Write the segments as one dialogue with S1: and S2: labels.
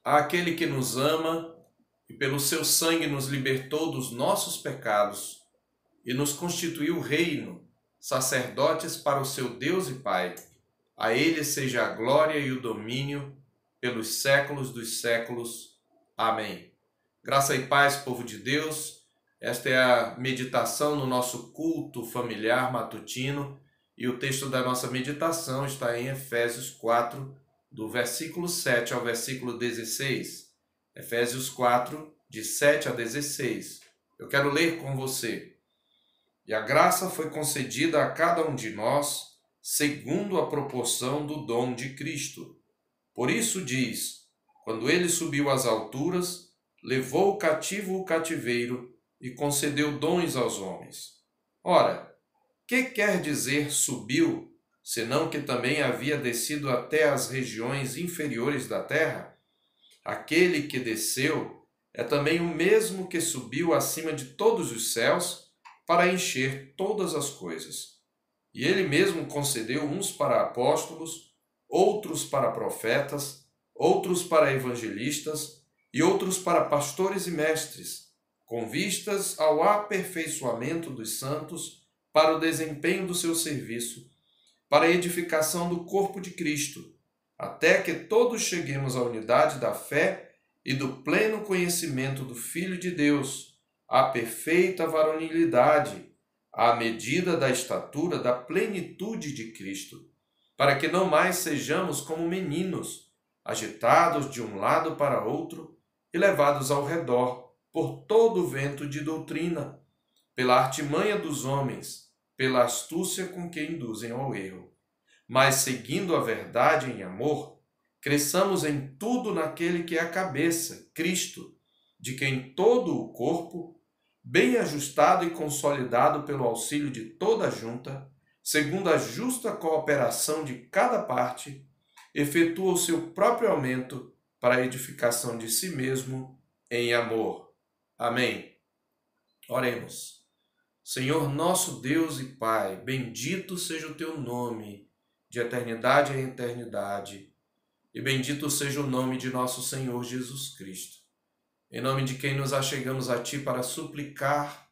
S1: Àquele que nos ama e pelo seu sangue nos libertou dos nossos pecados e nos constituiu reino, sacerdotes para o seu Deus e Pai. A ele seja a glória e o domínio pelos séculos dos séculos. Amém. Graça e paz, povo de Deus. Esta é a meditação no nosso culto familiar matutino e o texto da nossa meditação está em Efésios 4, do versículo 7 ao versículo 16. Efésios 4, de 7 a 16. Eu quero ler com você. E a graça foi concedida a cada um de nós, segundo a proporção do dom de Cristo. Por isso diz, quando ele subiu às alturas, levou cativo o cativeiro e concedeu dons aos homens. Ora, que quer dizer subiu, senão que também havia descido até as regiões inferiores da terra? Aquele que desceu é também o mesmo que subiu acima de todos os céus para encher todas as coisas. E ele mesmo concedeu uns para apóstolos, outros para profetas, outros para evangelistas e outros para pastores e mestres, com vistas ao aperfeiçoamento dos santos para o desempenho do seu serviço, para a edificação do corpo de Cristo, até que todos cheguemos à unidade da fé e do pleno conhecimento do Filho de Deus, à perfeita varonilidade, à medida da estatura da plenitude de Cristo, para que não mais sejamos como meninos, agitados de um lado para outro e levados ao redor por todo o vento de doutrina, pela artimanha dos homens, pela astúcia com que induzem ao erro. Mas, seguindo a verdade em amor, cresçamos em tudo naquele que é a cabeça, Cristo, de quem todo o corpo, bem ajustado e consolidado pelo auxílio de toda a junta, segundo a justa cooperação de cada parte, efetua o seu próprio aumento para a edificação de si mesmo em amor. Amém. Oremos. Senhor nosso Deus e Pai, bendito seja o teu nome, de eternidade em eternidade, e bendito seja o nome de nosso Senhor Jesus Cristo. Em nome de quem nos achegamos a Ti para suplicar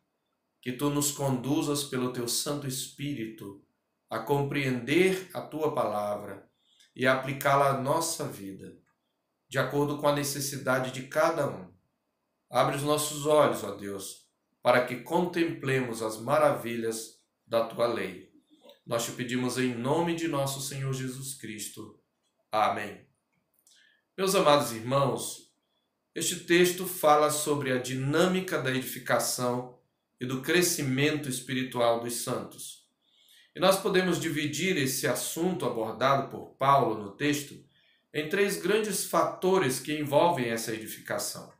S1: que Tu nos conduzas pelo Teu Santo Espírito a compreender a Tua palavra e a aplicá-la à nossa vida, de acordo com a necessidade de cada um. Abre os nossos olhos, ó Deus, para que contemplemos as maravilhas da Tua lei. Nós te pedimos em nome de nosso Senhor Jesus Cristo. Amém. Meus amados irmãos, este texto fala sobre a dinâmica da edificação e do crescimento espiritual dos santos. E nós podemos dividir esse assunto abordado por Paulo no texto em três grandes fatores que envolvem essa edificação.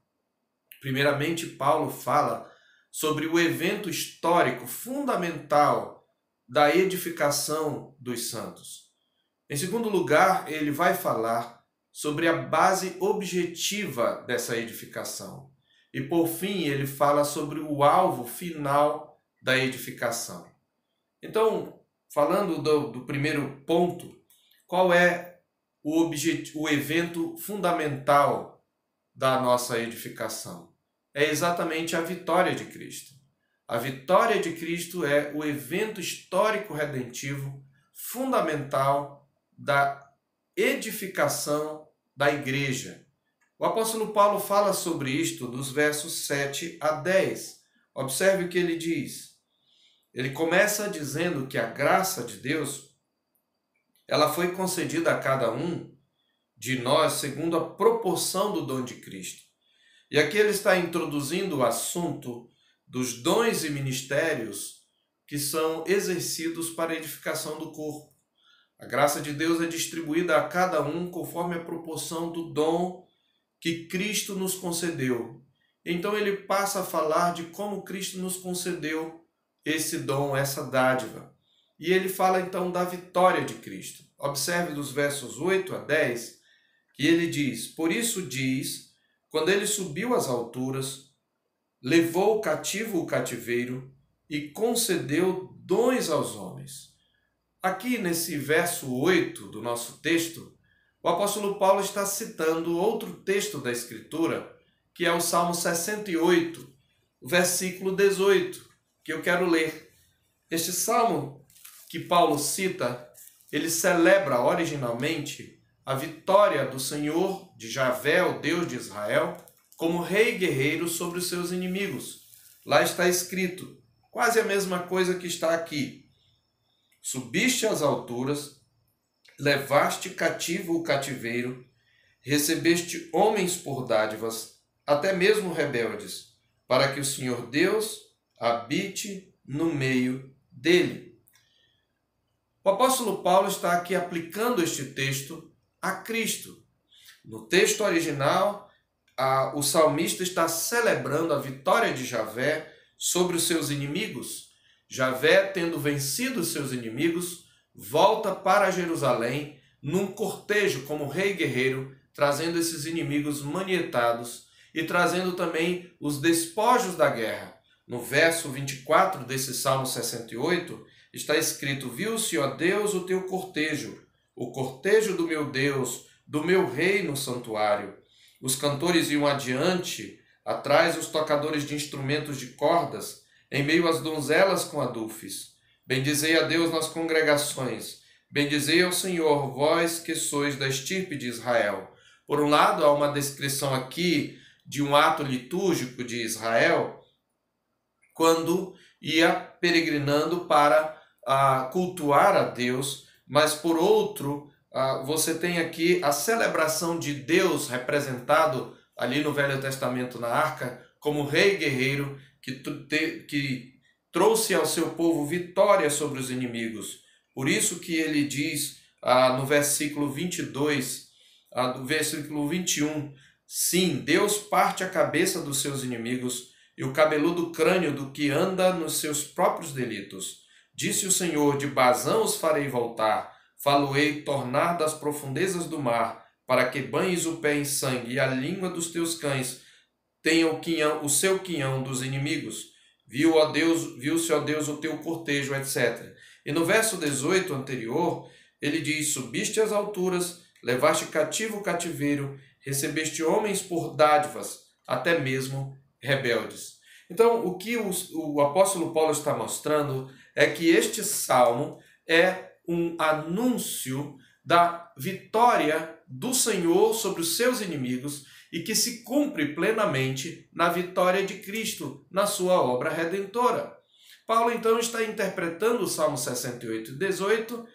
S1: Primeiramente, Paulo fala sobre o evento histórico fundamental da edificação dos santos. Em segundo lugar, ele vai falar sobre a base objetiva dessa edificação. E por fim, ele fala sobre o alvo final da edificação. Então, falando do primeiro ponto, qual é o evento fundamental da nossa edificação? É exatamente a vitória de Cristo. A vitória de Cristo é o evento histórico redentivo fundamental da edificação da igreja. O apóstolo Paulo fala sobre isto dos versos 7 a 10. Observe o que ele diz. Ele começa dizendo que a graça de Deus, ela foi concedida a cada um de nós segundo a proporção do dom de Cristo. E aqui ele está introduzindo o assunto dos dons e ministérios que são exercidos para a edificação do corpo. A graça de Deus é distribuída a cada um conforme a proporção do dom que Cristo nos concedeu. Então ele passa a falar de como Cristo nos concedeu esse dom, essa dádiva. E ele fala então da vitória de Cristo. Observe dos versos 8 a 10 que ele diz, por isso diz, quando ele subiu às alturas, levou cativo o cativeiro e concedeu dons aos homens. Aqui nesse verso 8 do nosso texto, o o apóstolo Paulo está citando outro texto da Escritura, que é o Salmo 68, versículo 18, que eu quero ler. Este salmo que Paulo cita, ele celebra originalmente a vitória do Senhor, de Javé, o Deus de Israel, como rei guerreiro sobre os seus inimigos. Lá está escrito, quase a mesma coisa que está aqui. Subiste às alturas, levaste cativo o cativeiro, recebeste homens por dádivas, até mesmo rebeldes, para que o Senhor Deus habite no meio dele. O apóstolo Paulo está aqui aplicando este texto a Cristo. No texto original, o salmista está celebrando a vitória de Javé sobre os seus inimigos. Javé, tendo vencido os seus inimigos, volta para Jerusalém num cortejo como rei guerreiro, trazendo esses inimigos manietados e trazendo também os despojos da guerra. No verso 24 desse Salmo 68, está escrito: viu-se, ó Deus, o teu cortejo, o cortejo do meu Deus, do meu rei no santuário. Os cantores iam adiante, atrás os tocadores de instrumentos de cordas, em meio às donzelas com adufes. Bendizei a Deus nas congregações, bendizei ao Senhor, vós que sois da estirpe de Israel. Por um lado, há uma descrição aqui de um ato litúrgico de Israel, quando ia peregrinando para cultuar a Deus, mas por outro, você tem aqui a celebração de Deus representado ali no Velho Testamento na arca, como rei guerreiro que trouxe ao seu povo vitória sobre os inimigos. Por isso que ele diz no versículo 22, do versículo 21, sim, Deus parte a cabeça dos seus inimigos e o cabeludo crânio do que anda nos seus próprios delitos. Disse o Senhor, de Bazã os farei voltar, falo-ei tornar das profundezas do mar, para que banhes o pé em sangue e a língua dos teus cães tenha o seu quinhão dos inimigos. Viu-se, ó Deus, o teu cortejo, etc. E no verso 18 anterior, ele diz, subiste às alturas, levaste cativo o cativeiro, recebeste homens por dádivas, até mesmo rebeldes. Então, o que o apóstolo Paulo está mostrando é que este salmo é um anúncio da vitória do Senhor sobre os seus inimigos e que se cumpre plenamente na vitória de Cristo, na sua obra redentora. Paulo, então, está interpretando o Salmo 68 e 18,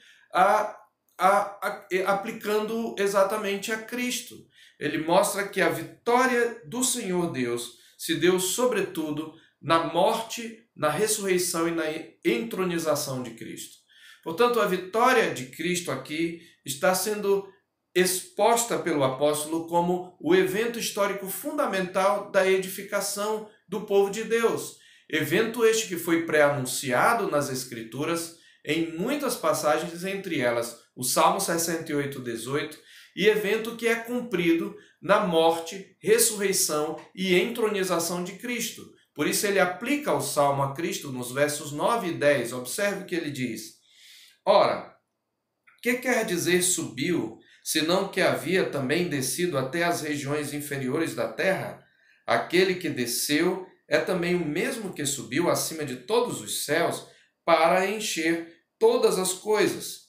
S1: aplicando exatamente a Cristo. Ele mostra que a vitória do Senhor Deus se deu, sobretudo, na morte, na ressurreição e na entronização de Cristo. Portanto, a vitória de Cristo aqui está sendo exposta pelo apóstolo como o evento histórico fundamental da edificação do povo de Deus. Evento este que foi pré-anunciado nas Escrituras em muitas passagens, entre elas o Salmo 68, 18, e evento que é cumprido na morte, ressurreição e entronização de Cristo. Por isso ele aplica o Salmo a Cristo nos versos 9 e 10. Observe o que ele diz. Ora, que quer dizer subiu, senão que havia também descido até as regiões inferiores da terra? Aquele que desceu é também o mesmo que subiu acima de todos os céus para encher todas as coisas.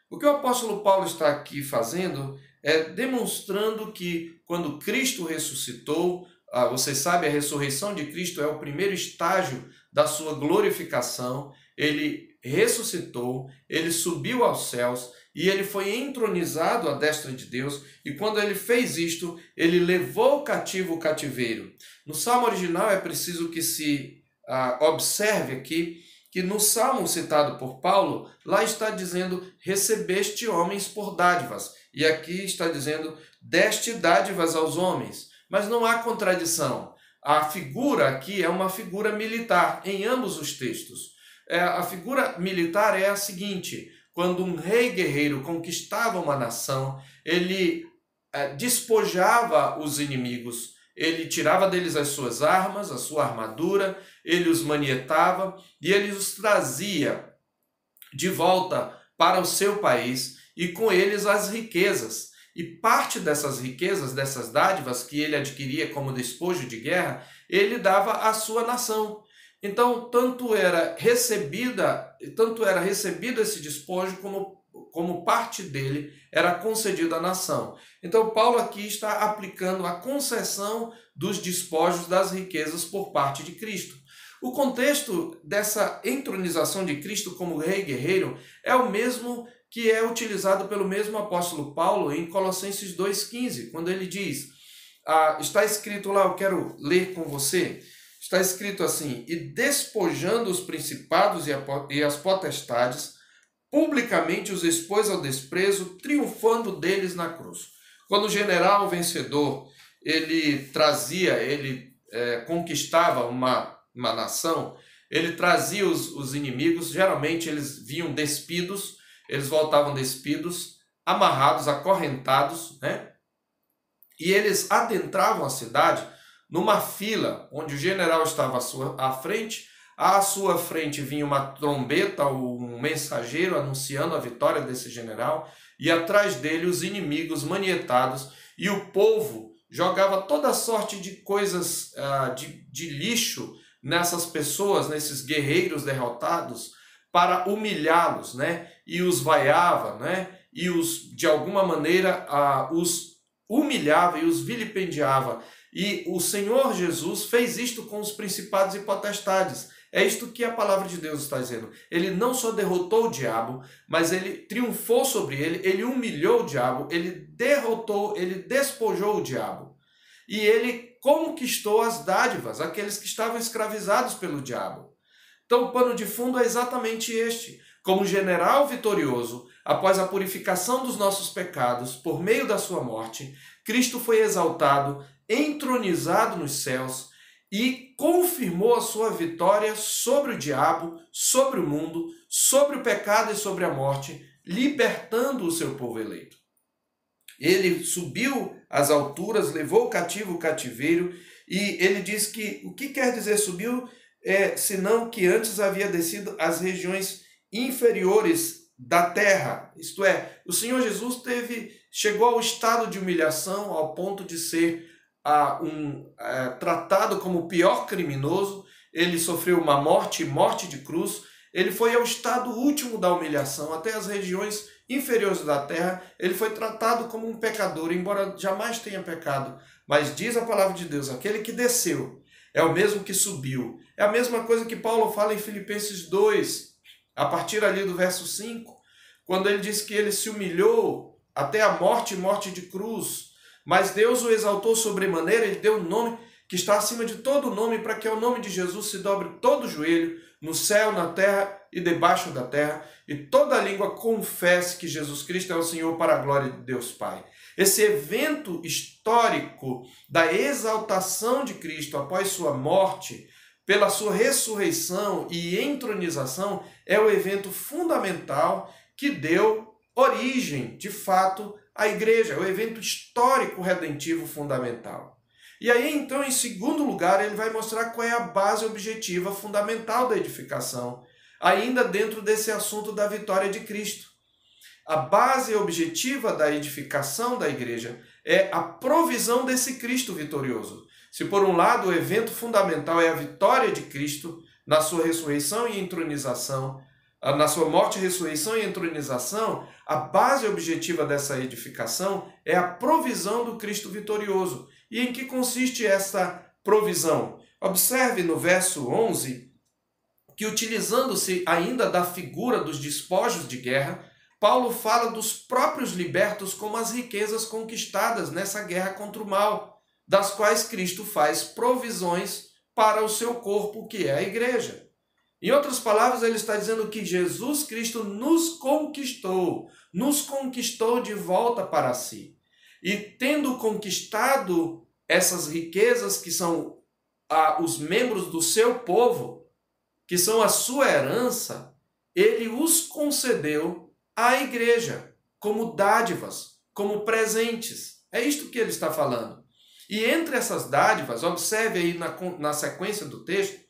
S1: O que o apóstolo Paulo está aqui fazendo é demonstrando que quando Cristo ressuscitou, você sabe, a ressurreição de Cristo é o primeiro estágio da sua glorificação. Ele ressuscitou, ele subiu aos céus e ele foi entronizado à destra de Deus. E quando ele fez isto, ele levou cativo o cativeiro. No salmo original é preciso que se observe aqui que no salmo citado por Paulo, lá está dizendo, recebeste homens por dádivas. E aqui está dizendo, deste dádivas aos homens. Mas não há contradição. A figura aqui é uma figura militar, em ambos os textos. A figura militar é a seguinte, quando um rei guerreiro conquistava uma nação, ele despojava os inimigos, ele tirava deles as suas armas, a sua armadura, ele os manietava e ele os trazia de volta para o seu país e com eles as riquezas. e parte dessas riquezas, dessas dádivas que ele adquiria como despojo de guerra, ele dava à sua nação. Então, tanto era recebido esse despojo, como parte dele era concedido à nação. Então, Paulo aqui está aplicando a concessão dos despojos das riquezas por parte de Cristo. O contexto dessa entronização de Cristo como rei guerreiro é o mesmo que é utilizado pelo mesmo apóstolo Paulo em Colossenses 2,15, quando ele diz, está escrito lá, eu quero ler com você, está escrito assim, e despojando os principados e as potestades, publicamente os expôs ao desprezo, triunfando deles na cruz. Quando o general vencedor, ele conquistava uma nação, ele trazia os inimigos, geralmente eles vinham despidos, eles voltavam despidos, amarrados, acorrentados, né? E eles adentravam a cidade numa fila, onde o general estava à frente vinha uma trombeta, um mensageiro anunciando a vitória desse general, e atrás dele os inimigos manietados, e o povo jogava toda sorte de coisas de lixo nessas pessoas, nesses guerreiros derrotados, para humilhá-los, né? E os vaiava, né? E de alguma maneira os humilhava e os vilipendiava. E o Senhor Jesus fez isto com os principados e potestades. É isto que a palavra de Deus está dizendo. Ele não só derrotou o diabo, mas ele triunfou sobre ele, ele humilhou o diabo, ele derrotou, ele despojou o diabo. E ele conquistou as dádivas, aqueles que estavam escravizados pelo diabo. Então o pano de fundo é exatamente este. Como general vitorioso, após a purificação dos nossos pecados, por meio da sua morte, Cristo foi exaltado, entronizado nos céus e confirmou a sua vitória sobre o diabo, sobre o mundo, sobre o pecado e sobre a morte, libertando o seu povo eleito. Ele subiu às alturas, levou o cativo o cativeiro, e ele diz que o que quer dizer subiu, senão que antes havia descido às regiões inferiores da terra. Isto é, o Senhor Jesus chegou ao estado de humilhação, ao ponto de ser tratado como o pior criminoso. Ele sofreu uma morte de cruz. Ele foi ao estado último da humilhação, até as regiões inferiores da terra. Ele foi tratado como um pecador, embora jamais tenha pecado. Mas diz a palavra de Deus, aquele que desceu é o mesmo que subiu. É a mesma coisa que Paulo fala em Filipenses 2, a partir ali do verso 5, quando ele diz que ele se humilhou até a morte de cruz, mas Deus o exaltou sobremaneira, ele deu um nome que está acima de todo nome, para que ao nome de Jesus se dobre todo o joelho, no céu, na terra e debaixo da terra, e toda língua confesse que Jesus Cristo é o Senhor, para a glória de Deus Pai. Esse evento histórico da exaltação de Cristo após sua morte, pela sua ressurreição e entronização, é o evento fundamental que deu origem, de fato, à igreja, é o evento histórico redentivo fundamental. E aí, então, em segundo lugar, ele vai mostrar qual é a base objetiva fundamental da edificação, ainda dentro desse assunto da vitória de Cristo. A base objetiva da edificação da igreja é a provisão desse Cristo vitorioso. Se por um lado o evento fundamental é a vitória de Cristo na sua ressurreição e entronização, na sua morte, ressurreição e entronização, a base objetiva dessa edificação é a provisão do Cristo vitorioso. E em que consiste essa provisão? Observe no verso 11 que, utilizando-se ainda da figura dos despojos de guerra, Paulo fala dos próprios libertos como as riquezas conquistadas nessa guerra contra o mal, das quais Cristo faz provisões para o seu corpo, que é a igreja. Em outras palavras, ele está dizendo que Jesus Cristo nos conquistou de volta para si. E tendo conquistado essas riquezas que são os membros do seu povo, que são a sua herança, ele os concedeu à igreja como dádivas, como presentes. É isto que ele está falando. E entre essas dádivas, observe aí na sequência do texto,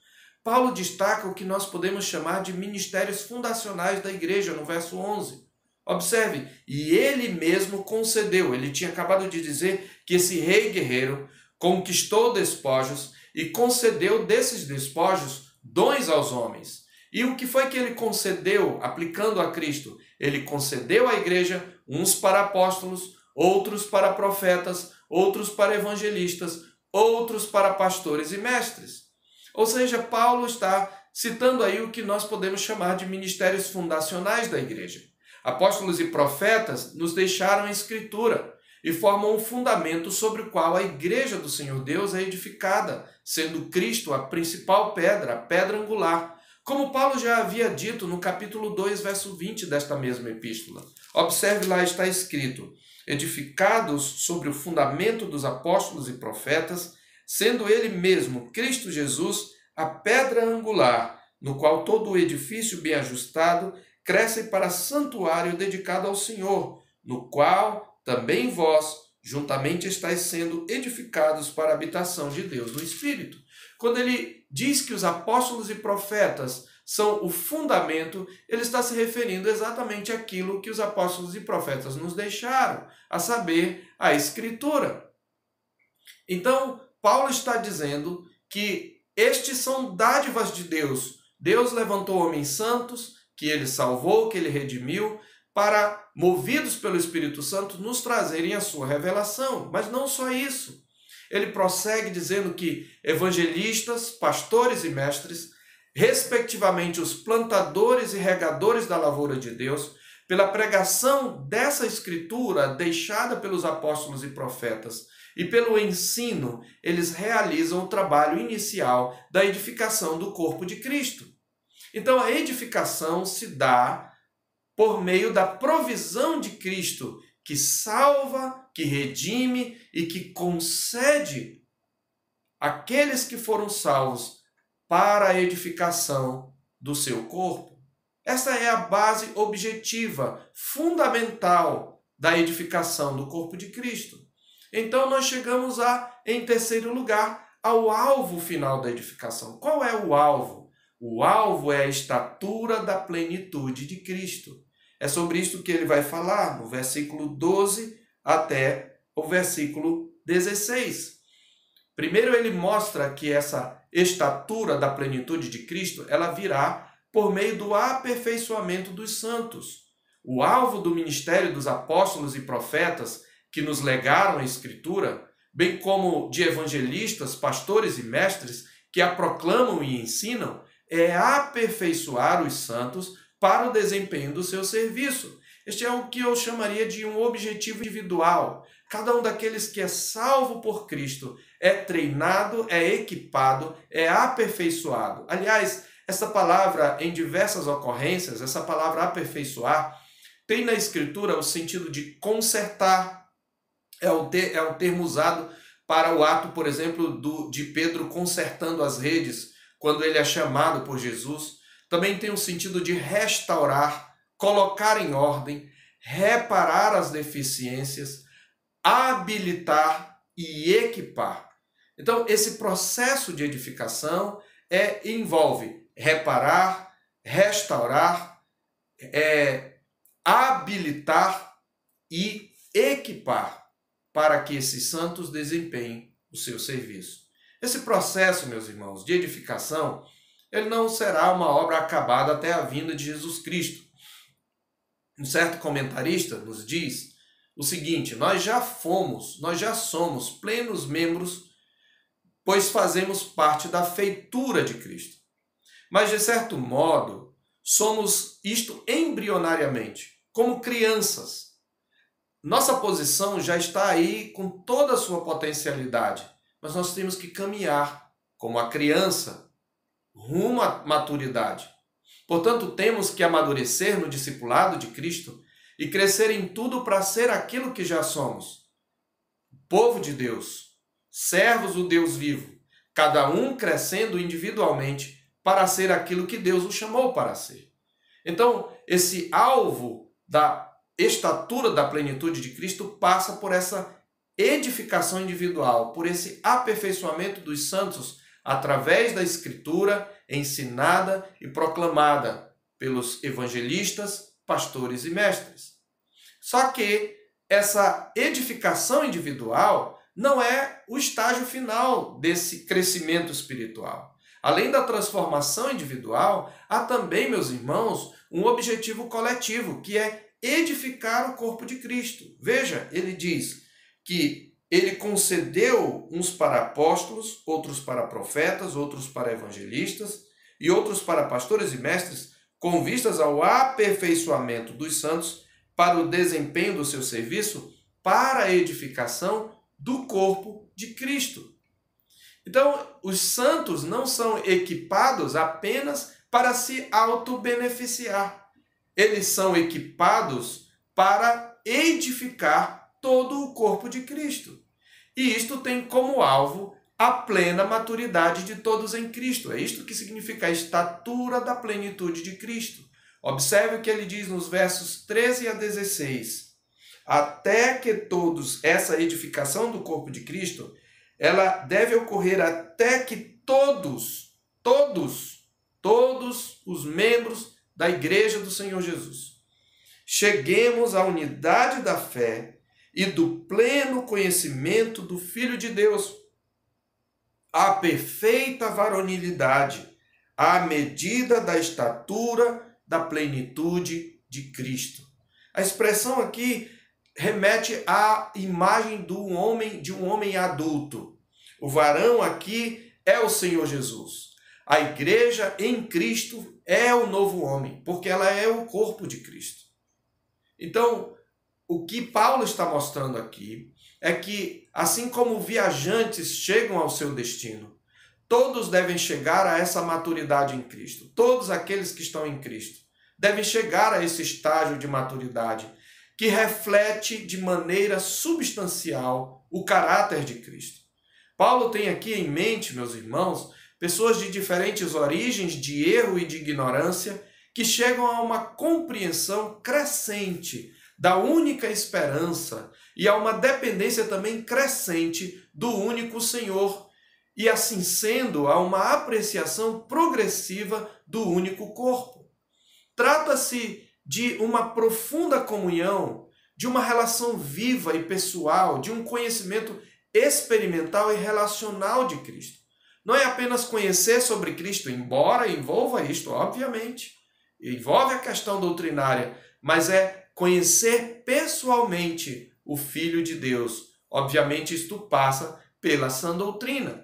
S1: Paulo destaca o que nós podemos chamar de ministérios fundacionais da igreja, no verso 11. Observe, e ele mesmo concedeu. Ele tinha acabado de dizer que esse rei guerreiro conquistou despojos e concedeu desses despojos dons aos homens. E o que foi que ele concedeu, aplicando a Cristo? Ele concedeu à igreja uns para apóstolos, outros para profetas, outros para evangelistas, outros para pastores e mestres. Ou seja, Paulo está citando aí o que nós podemos chamar de ministérios fundacionais da igreja. Apóstolos e profetas nos deixaram a Escritura e formam um fundamento sobre o qual a igreja do Senhor Deus é edificada, sendo Cristo a principal pedra, a pedra angular. Como Paulo já havia dito no capítulo 2, verso 20 desta mesma epístola. Observe lá, está escrito: edificados sobre o fundamento dos apóstolos e profetas, sendo ele mesmo, Cristo Jesus, a pedra angular, no qual todo o edifício bem ajustado cresce para santuário dedicado ao Senhor, no qual também vós, juntamente estáis sendo edificados para a habitação de Deus no Espírito. Quando ele diz que os apóstolos e profetas são o fundamento, ele está se referindo exatamente àquilo que os apóstolos e profetas nos deixaram, a saber, a Escritura. Então, Paulo está dizendo que estes são dádivas de Deus. Deus levantou homens santos, que ele salvou, que ele redimiu, para, movidos pelo Espírito Santo, nos trazerem a sua revelação. Mas não só isso. Ele prossegue dizendo que evangelistas, pastores e mestres, respectivamente os plantadores e regadores da lavoura de Deus, pela pregação dessa Escritura deixada pelos apóstolos e profetas e pelo ensino, eles realizam o trabalho inicial da edificação do corpo de Cristo. Então, a edificação se dá por meio da provisão de Cristo, que salva, que redime e que concede àqueles que foram salvos para a edificação do seu corpo. Essa é a base objetiva, fundamental da edificação do corpo de Cristo. Então, nós chegamos em terceiro lugar, ao alvo final da edificação. Qual é o alvo? O alvo é a estatura da plenitude de Cristo. É sobre isso que ele vai falar no versículo 12 até o versículo 16. Primeiro ele mostra que essa estatura da plenitude de Cristo, ela virá por meio do aperfeiçoamento dos santos. O alvo do ministério dos apóstolos e profetas que nos legaram a Escritura, bem como de evangelistas, pastores e mestres que a proclamam e ensinam, é aperfeiçoar os santos para o desempenho do seu serviço. Este é o que eu chamaria de um objetivo individual. Cada um daqueles que é salvo por Cristo é treinado, é equipado, é aperfeiçoado. Aliás, essa palavra, em diversas ocorrências, essa palavra aperfeiçoar, tem na Escritura o sentido de consertar. É um termo usado para o ato, por exemplo, de Pedro consertando as redes, quando ele é chamado por Jesus. Também tem o sentido de restaurar, colocar em ordem, reparar as deficiências, habilitar e equipar. Então, esse processo de edificação envolve reparar, restaurar, habilitar e equipar para que esses santos desempenhem o seu serviço. Esse processo, meus irmãos, de edificação, ele não será uma obra acabada até a vinda de Jesus Cristo. Um certo comentarista nos diz o seguinte: nós já somos plenos membros, pois fazemos parte da feitura de Cristo. Mas, de certo modo, somos isto embrionariamente, como crianças. Nossa posição já está aí com toda a sua potencialidade, mas nós temos que caminhar como a criança rumo à maturidade. Portanto, temos que amadurecer no discipulado de Cristo e crescer em tudo para ser aquilo que já somos. Povo de Deus, servos do Deus vivo, cada um crescendo individualmente para ser aquilo que Deus o chamou para ser. Então, esse alvo da estatura da plenitude de Cristo passa por essa edificação individual, por esse aperfeiçoamento dos santos através da Escritura ensinada e proclamada pelos evangelistas, pastores e mestres. Só que essa edificação individual não é o estágio final desse crescimento espiritual. Além da transformação individual, há também, meus irmãos, um objetivo coletivo, que é edificar o corpo de Cristo. Veja, ele diz que ele concedeu uns para apóstolos, outros para profetas, outros para evangelistas e outros para pastores e mestres, com vistas ao aperfeiçoamento dos santos, para o desempenho do seu serviço, para a edificação do corpo de Cristo. Então, os santos não são equipados apenas para se auto-beneficiar. Eles são equipados para edificar todo o corpo de Cristo. E isto tem como alvo a plena maturidade de todos em Cristo. É isto que significa a estatura da plenitude de Cristo. Observe o que ele diz nos versos 13 a 16. Até que todos, essa edificação do corpo de Cristo, ela deve ocorrer até que todos os membros da igreja do Senhor Jesus cheguemos à unidade da fé e do pleno conhecimento do Filho de Deus, à perfeita varonilidade, à medida da estatura da plenitude de Cristo. A expressão aqui remete à imagem de um homem adulto. O varão aqui é o Senhor Jesus. A igreja em Cristo é o novo homem, porque ela é o corpo de Cristo. Então, o que Paulo está mostrando aqui é que, assim como viajantes chegam ao seu destino, todos devem chegar a essa maturidade em Cristo. Todos aqueles que estão em Cristo devem chegar a esse estágio de maturidade que reflete de maneira substancial o caráter de Cristo. Paulo tem aqui em mente, meus irmãos, pessoas de diferentes origens de erro e de ignorância que chegam a uma compreensão crescente da única esperança e a uma dependência também crescente do único Senhor, e assim sendo, a uma apreciação progressiva do único corpo. Trata-se de uma profunda comunhão, de uma relação viva e pessoal, de um conhecimento experimental e relacional de Cristo. Não é apenas conhecer sobre Cristo, embora envolva isto, obviamente, envolve a questão doutrinária, mas é conhecer pessoalmente o Filho de Deus. Obviamente, isto passa pela sã doutrina.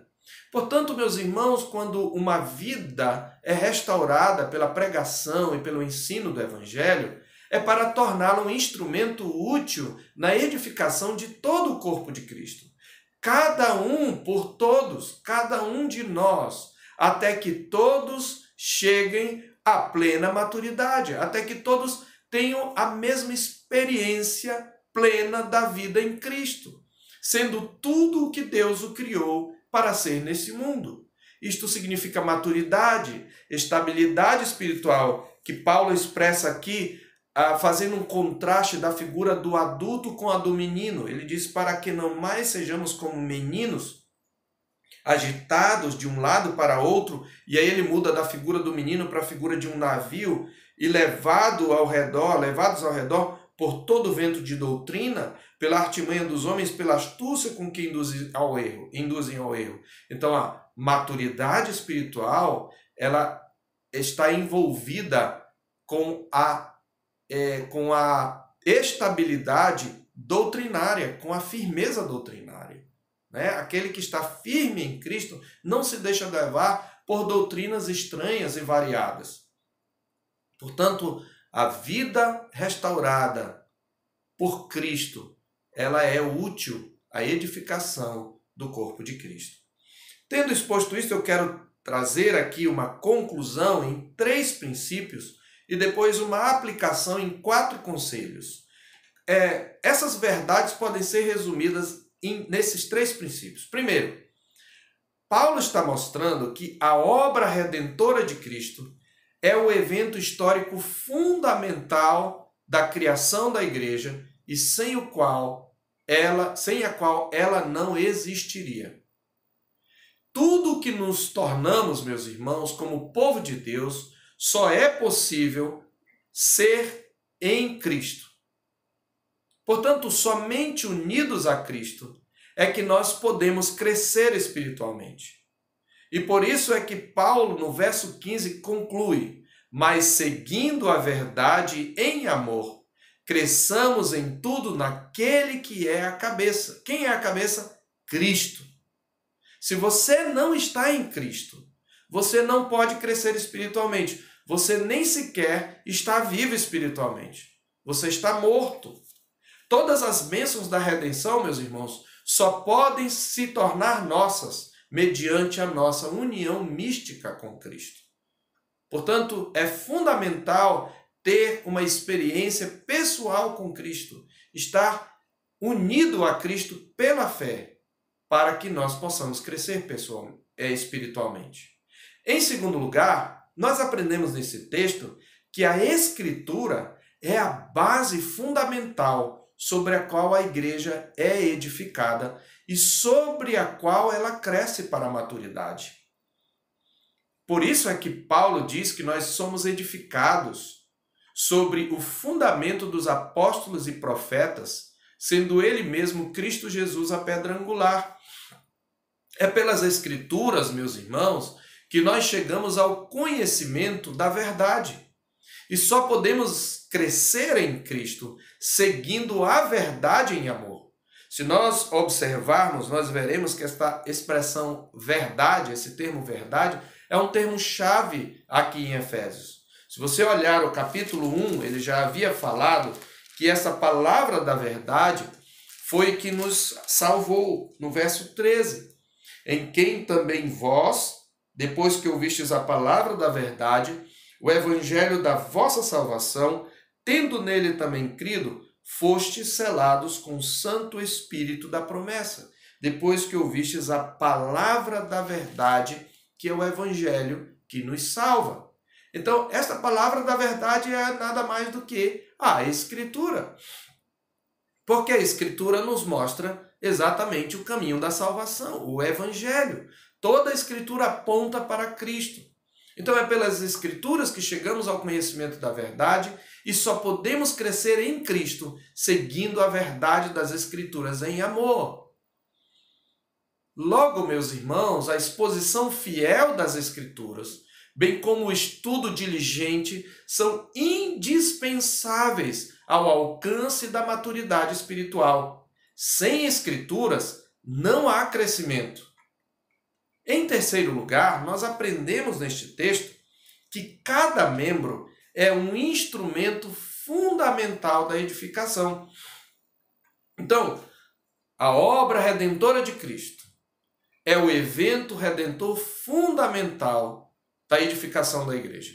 S1: Portanto, meus irmãos, quando uma vida é restaurada pela pregação e pelo ensino do Evangelho, é para torná-la um instrumento útil na edificação de todo o corpo de Cristo. Cada um por todos, cada um de nós, até que todos cheguem à plena maturidade, até que todos tenham a mesma experiência plena da vida em Cristo, sendo tudo o que Deus o criou para ser nesse mundo. Isto significa maturidade, estabilidade espiritual, que Paulo expressa aqui, fazendo um contraste da figura do adulto com a do menino. Ele diz, para que não mais sejamos como meninos, agitados de um lado para outro, e aí ele muda da figura do menino para a figura de um navio, e levados ao redor por todo o vento de doutrina, pela artimanha dos homens, pela astúcia com que induzem ao erro. Então, a maturidade espiritual, ela está envolvida com a estabilidade doutrinária, com a firmeza doutrinária. Né? Aquele que está firme em Cristo não se deixa levar por doutrinas estranhas e variadas. Portanto, a vida restaurada por Cristo, ela é útil à edificação do corpo de Cristo. Tendo exposto isso, eu quero trazer aqui uma conclusão em 3 princípios e depois uma aplicação em 4 conselhos. Essas verdades podem ser resumidas nesses 3 princípios. Primeiro, Paulo está mostrando que a obra redentora de Cristo é o evento histórico fundamental da criação da igreja e sem a qual ela não existiria. Tudo o que nos tornamos, meus irmãos, como povo de Deus, só é possível ser em Cristo. Portanto, somente unidos a Cristo é que nós podemos crescer espiritualmente. E por isso é que Paulo, no verso 15, conclui: mas seguindo a verdade em amor, cresçamos em tudo naquele que é a cabeça. Quem é a cabeça? Cristo. Se você não está em Cristo, você não pode crescer espiritualmente. Você nem sequer está vivo espiritualmente. Você está morto. Todas as bênçãos da redenção, meus irmãos, só podem se tornar nossas mediante a nossa união mística com Cristo. Portanto, é fundamental ter uma experiência pessoal com Cristo, estar unido a Cristo pela fé, para que nós possamos crescer espiritualmente. Em segundo lugar, nós aprendemos nesse texto que a Escritura é a base fundamental sobre a qual a igreja é edificada e sobre a qual ela cresce para a maturidade. Por isso é que Paulo diz que nós somos edificados sobre o fundamento dos apóstolos e profetas, sendo ele mesmo Cristo Jesus a pedra angular. É pelas Escrituras, meus irmãos, que nós chegamos ao conhecimento da verdade. E só podemos crescer em Cristo seguindo a verdade em amor. Se nós observarmos, nós veremos que esta expressão verdade, esse termo verdade, é um termo-chave aqui em Efésios. Se você olhar o capítulo 1, ele já havia falado que essa palavra da verdade foi que nos salvou, no verso 13. Em quem também vós, depois que ouvistes a palavra da verdade, o evangelho da vossa salvação, tendo nele também crido, fostes selados com o Santo Espírito da promessa, depois que ouvistes a palavra da verdade, que é o evangelho que nos salva. Então, esta palavra da verdade é nada mais do que a Escritura. Porque a Escritura nos mostra exatamente o caminho da salvação, o evangelho. Toda a Escritura aponta para Cristo. Então é pelas Escrituras que chegamos ao conhecimento da verdade e só podemos crescer em Cristo seguindo a verdade das Escrituras em amor. Logo, meus irmãos, a exposição fiel das Escrituras, bem como o estudo diligente, são indispensáveis ao alcance da maturidade espiritual. Sem Escrituras, não há crescimento. Em terceiro lugar, nós aprendemos neste texto que cada membro é um instrumento fundamental da edificação. Então, a obra redentora de Cristo é o evento redentor fundamental da edificação da igreja.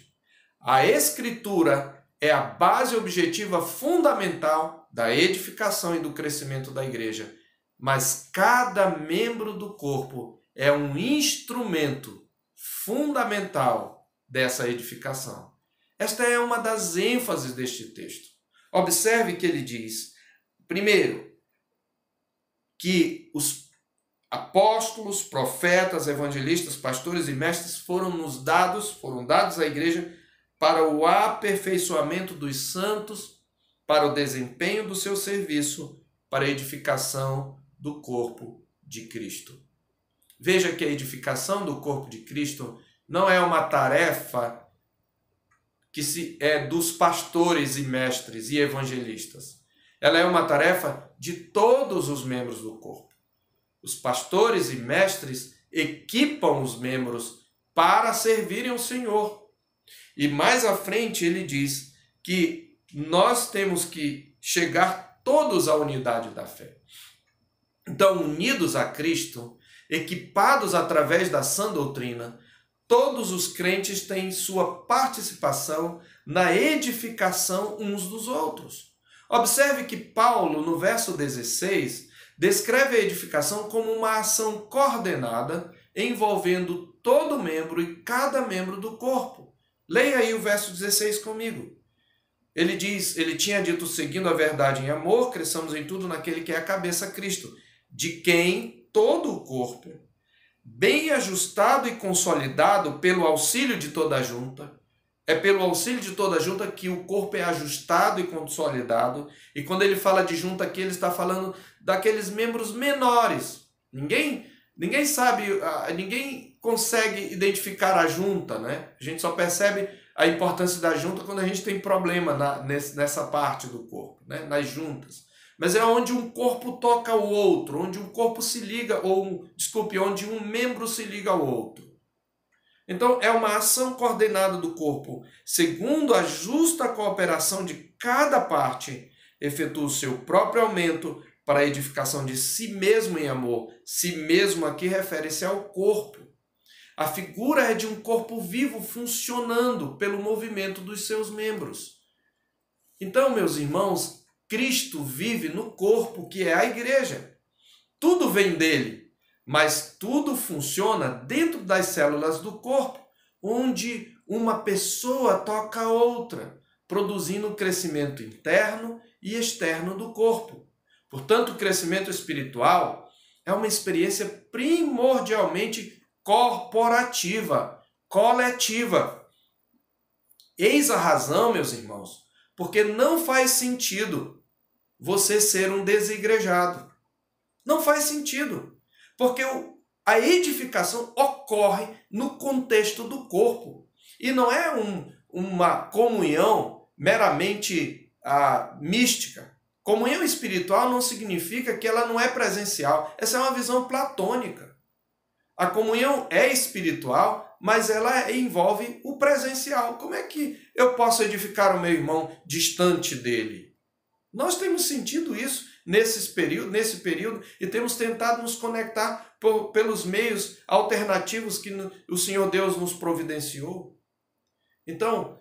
S1: A Escritura é a base objetiva fundamental da edificação e do crescimento da igreja. Mas cada membro do corpo é um instrumento fundamental dessa edificação. Esta é uma das ênfases deste texto. Observe que ele diz, primeiro, que os apóstolos, profetas, evangelistas, pastores e mestres foram dados à igreja para o aperfeiçoamento dos santos, para o desempenho do seu serviço, para a edificação do corpo de Cristo. Veja que a edificação do corpo de Cristo não é uma tarefa que é dos pastores e mestres e evangelistas. Ela é uma tarefa de todos os membros do corpo. Os pastores e mestres equipam os membros para servirem ao Senhor. E mais à frente ele diz que nós temos que chegar todos à unidade da fé. Então, unidos a Cristo, equipados através da sã doutrina, todos os crentes têm sua participação na edificação uns dos outros. Observe que Paulo, no verso 16, descreve a edificação como uma ação coordenada envolvendo todo membro e cada membro do corpo. Leia aí o verso 16 comigo. Ele diz, ele tinha dito, seguindo a verdade em amor, cresçamos em tudo naquele que é a cabeça, Cristo, de quem todo o corpo, bem ajustado e consolidado pelo auxílio de toda a junta, É pelo auxílio de toda a junta que o corpo é ajustado e consolidado. E quando ele fala de junta aqui, ele está falando daqueles membros menores. Ninguém sabe, ninguém consegue identificar a junta, né? A gente só percebe a importância da junta quando a gente tem problema nessa parte do corpo, né? Nas juntas. Mas é onde um corpo toca o outro, onde um corpo se liga, onde um membro se liga ao outro. Então, é uma ação coordenada do corpo, segundo a justa cooperação de cada parte, efetua o seu próprio aumento para a edificação de si mesmo em amor. Si mesmo aqui refere-se ao corpo. A figura é de um corpo vivo funcionando pelo movimento dos seus membros. Então, meus irmãos, Cristo vive no corpo, que é a igreja. Tudo vem dele, mas tudo funciona dentro das células do corpo, onde uma pessoa toca a outra, produzindo crescimento interno e externo do corpo. Portanto, o crescimento espiritual é uma experiência primordialmente corporativa, coletiva. Eis a razão, meus irmãos, porque não faz sentido você ser um desigrejado. Não faz sentido, porque a edificação ocorre no contexto do corpo. E não é uma comunhão meramente mística. Comunhão espiritual não significa que ela não é presencial. Essa é uma visão platônica. A comunhão é espiritual, mas ela envolve o presencial. Como é que eu posso edificar o meu irmão distante dele? Nós temos sentido isso nesse período e temos tentado nos conectar pelos meios alternativos que o Senhor Deus nos providenciou. Então,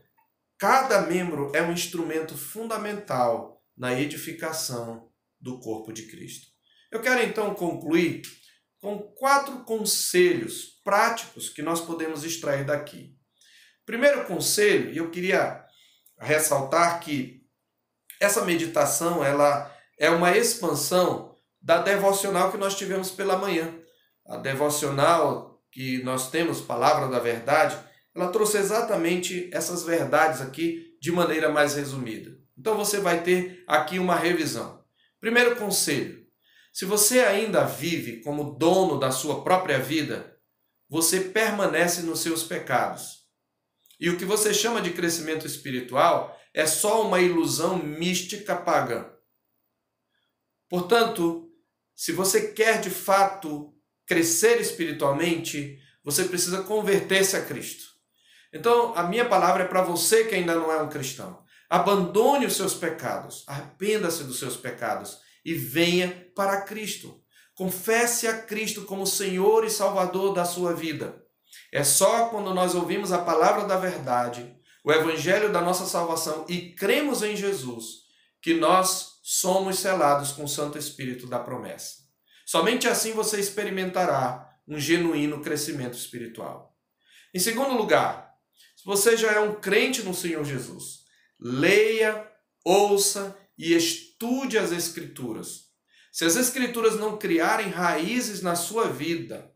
S1: cada membro é um instrumento fundamental na edificação do corpo de Cristo. Eu quero então concluir com 4 conselhos práticos que nós podemos extrair daqui. Primeiro conselho, e eu queria ressaltar que essa meditação ela é uma expansão da devocional que nós tivemos pela manhã. A devocional que nós temos, Palavra da Verdade, ela trouxe exatamente essas verdades aqui de maneira mais resumida. Então você vai ter aqui uma revisão. Primeiro conselho: se você ainda vive como dono da sua própria vida, você permanece nos seus pecados. E o que você chama de crescimento espiritual é só uma ilusão mística pagã. Portanto, se você quer de fato crescer espiritualmente, você precisa converter-se a Cristo. Então, a minha palavra é para você que ainda não é um cristão. Abandone os seus pecados, arrependa-se dos seus pecados e venha para Cristo. Confesse a Cristo como Senhor e Salvador da sua vida. É só quando nós ouvimos a palavra da verdade, o evangelho da nossa salvação e cremos em Jesus, que nós somos selados com o Santo Espírito da promessa. Somente assim você experimentará um genuíno crescimento espiritual. Em segundo lugar, se você já é um crente no Senhor Jesus, leia, ouça e estude as Escrituras. Se as Escrituras não criarem raízes na sua vida,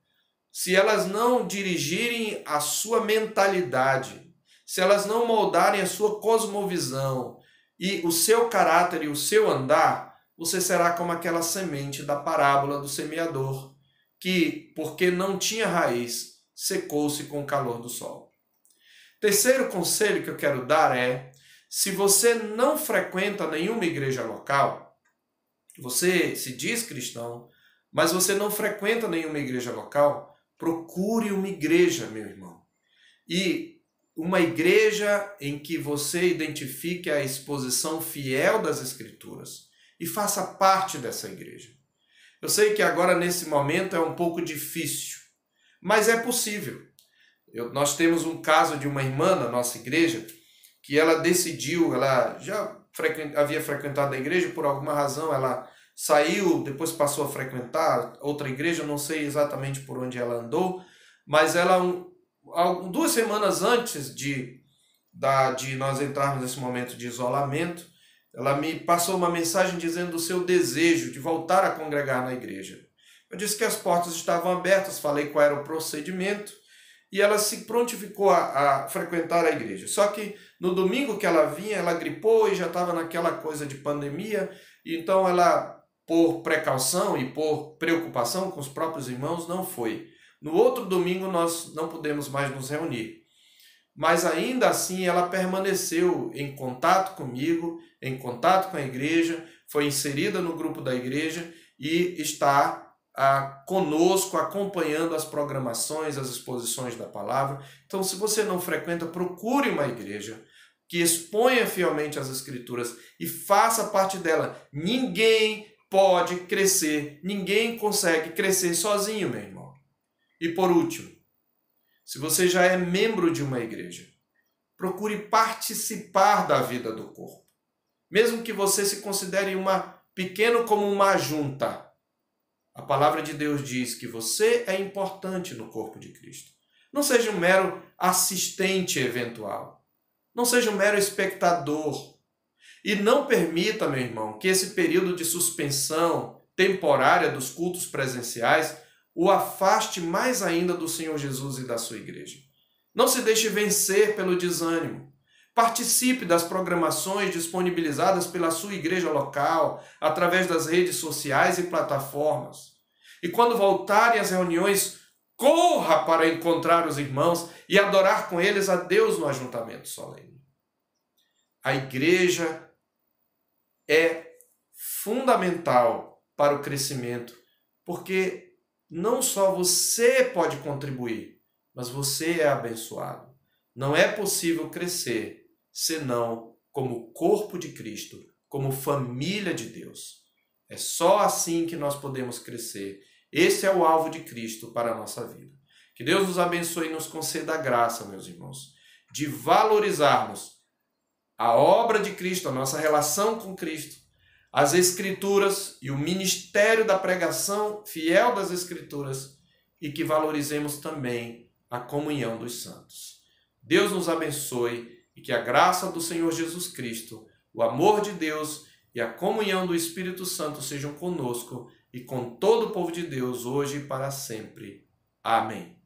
S1: se elas não dirigirem a sua mentalidade, se elas não moldarem a sua cosmovisão e o seu caráter e o seu andar, você será como aquela semente da parábola do semeador, que, porque não tinha raiz, secou-se com o calor do sol. Terceiro conselho que eu quero dar é: se você não frequenta nenhuma igreja local, você se diz cristão, mas você não frequenta nenhuma igreja local, procure uma igreja, meu irmão. E uma igreja em que você identifique a exposição fiel das Escrituras e faça parte dessa igreja. Eu sei que agora, nesse momento, é um pouco difícil, mas é possível. Nós temos um caso de uma irmã na nossa igreja que ela decidiu, ela já havia frequentado a igreja, por alguma razão ela saiu, depois passou a frequentar outra igreja, não sei exatamente por onde ela andou, mas ela, 2 semanas antes de nós entrarmos nesse momento de isolamento, ela me passou uma mensagem dizendo do seu desejo de voltar a congregar na igreja. Eu disse que as portas estavam abertas, falei qual era o procedimento, e ela se prontificou a frequentar a igreja. Só que no domingo que ela vinha, ela gripou e já estava naquela coisa de pandemia, então ela, por precaução e por preocupação com os próprios irmãos, não foi. No outro domingo nós não pudemos mais nos reunir. Mas ainda assim ela permaneceu em contato comigo, em contato com a igreja, foi inserida no grupo da igreja e está conosco, acompanhando as programações, as exposições da palavra. Então, se você não frequenta, procure uma igreja que exponha fielmente as Escrituras e faça parte dela. Ninguém pode crescer, ninguém consegue crescer sozinho, meu irmão. E por último, se você já é membro de uma igreja, procure participar da vida do corpo. Mesmo que você se considere pequeno como uma junta, a palavra de Deus diz que você é importante no corpo de Cristo. Não seja um mero assistente eventual. Não seja um mero espectador. E não permita, meu irmão, que esse período de suspensão temporária dos cultos presenciais o afaste mais ainda do Senhor Jesus e da sua igreja. Não se deixe vencer pelo desânimo. Participe das programações disponibilizadas pela sua igreja local, através das redes sociais e plataformas. E quando voltarem às reuniões, corra para encontrar os irmãos e adorar com eles a Deus no ajuntamento solene. A igreja é fundamental para o crescimento, porque não só você pode contribuir, mas você é abençoado. Não é possível crescer senão como corpo de Cristo, como família de Deus. É só assim que nós podemos crescer. Esse é o alvo de Cristo para a nossa vida. Que Deus nos abençoe e nos conceda a graça, meus irmãos, de valorizarmos a obra de Cristo, a nossa relação com Cristo, as Escrituras e o ministério da pregação fiel das Escrituras, e que valorizemos também a comunhão dos santos. Deus nos abençoe e que a graça do Senhor Jesus Cristo, o amor de Deus e a comunhão do Espírito Santo sejam conosco e com todo o povo de Deus, hoje e para sempre. Amém.